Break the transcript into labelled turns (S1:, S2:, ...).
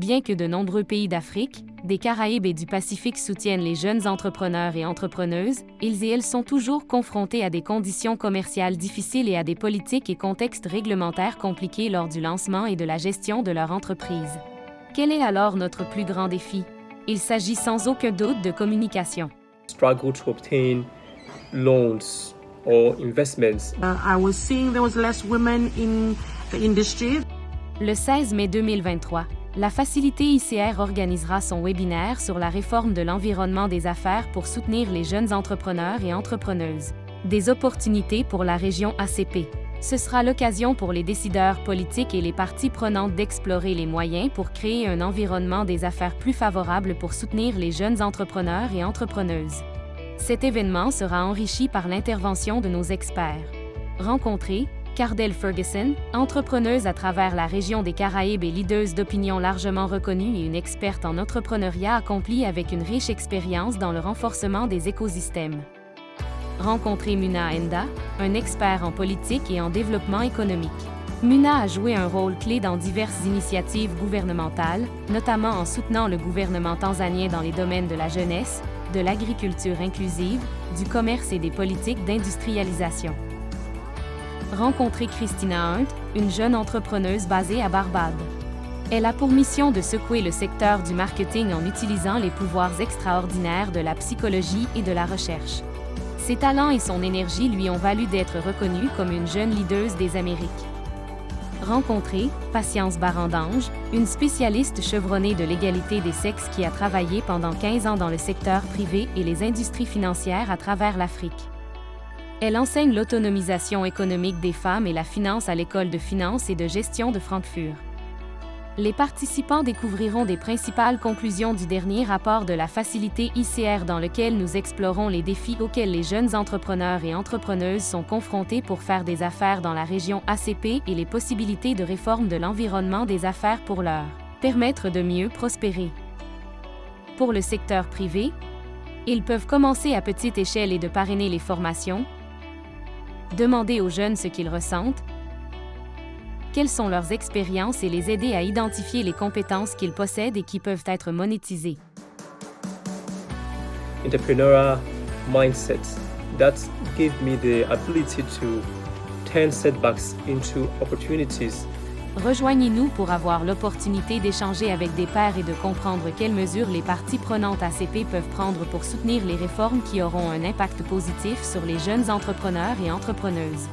S1: Bien que de nombreux pays d'Afrique, des Caraïbes et du Pacifique soutiennent les jeunes entrepreneurs et entrepreneuses, ils et elles sont toujours confrontés à des conditions commerciales difficiles et à des politiques et contextes réglementaires compliqués lors du lancement et de la gestion de leur entreprise. Quel est alors notre plus grand défi? Il s'agit sans aucun doute de communication.
S2: Struggle to obtain loans or investments.
S3: I was seeing there was less women in the industry.
S1: Le 16 mai 2023, la Facilité ICR organisera son webinaire sur la réforme de l'environnement des affaires pour soutenir les jeunes entrepreneurs et entrepreneuses. Des opportunités pour la région ACP. Ce sera l'occasion pour les décideurs politiques et les parties prenantes d'explorer les moyens pour créer un environnement des affaires plus favorable pour soutenir les jeunes entrepreneurs et entrepreneuses. Cet événement sera enrichi par l'intervention de nos experts. Rencontrez Cardell Ferguson, entrepreneuse à travers la région des Caraïbes et leaduse d'opinion largement reconnue et une experte en entrepreneuriat accompli avec une riche expérience dans le renforcement des écosystèmes. Rencontrez Muna Enda, un expert en politique et en développement économique. Muna a joué un rôle clé dans diverses initiatives gouvernementales, notamment en soutenant le gouvernement tanzanien dans les domaines de la jeunesse, de l'agriculture inclusive, du commerce et des politiques d'industrialisation. Rencontrez Christina Hunt, une jeune entrepreneuse basée à Barbade. Elle a pour mission de secouer le secteur du marketing en utilisant les pouvoirs extraordinaires de la psychologie et de la recherche. Ses talents et son énergie lui ont valu d'être reconnue comme une jeune leaduse des Amériques. Rencontrez Patience Barandange, une spécialiste chevronnée de l'égalité des sexes qui a travaillé pendant 15 ans dans le secteur privé et les industries financières à travers l'Afrique. Elle enseigne l'autonomisation économique des femmes et la finance à l'École de finance et de gestion de Francfort. Les participants découvriront des principales conclusions du dernier rapport de la Facilité ICR dans lequel nous explorons les défis auxquels les jeunes entrepreneurs et entrepreneuses sont confrontés pour faire des affaires dans la région ACP et les possibilités de réforme de l'environnement des affaires pour leur permettre de mieux prospérer. Pour le secteur privé, ils peuvent commencer à petite échelle et de parrainer les formations, demander aux jeunes ce qu'ils ressentent, quelles sont leurs expériences et les aider à identifier les compétences qu'ils possèdent et qui peuvent être monétisées.
S2: Entrepreneurial mindset that gave me the ability to turn setbacks into opportunities.
S1: Rejoignez-nous pour avoir l'opportunité d'échanger avec des pairs et de comprendre quelles mesures les parties prenantes ACP peuvent prendre pour soutenir les réformes qui auront un impact positif sur les jeunes entrepreneurs et entrepreneuses.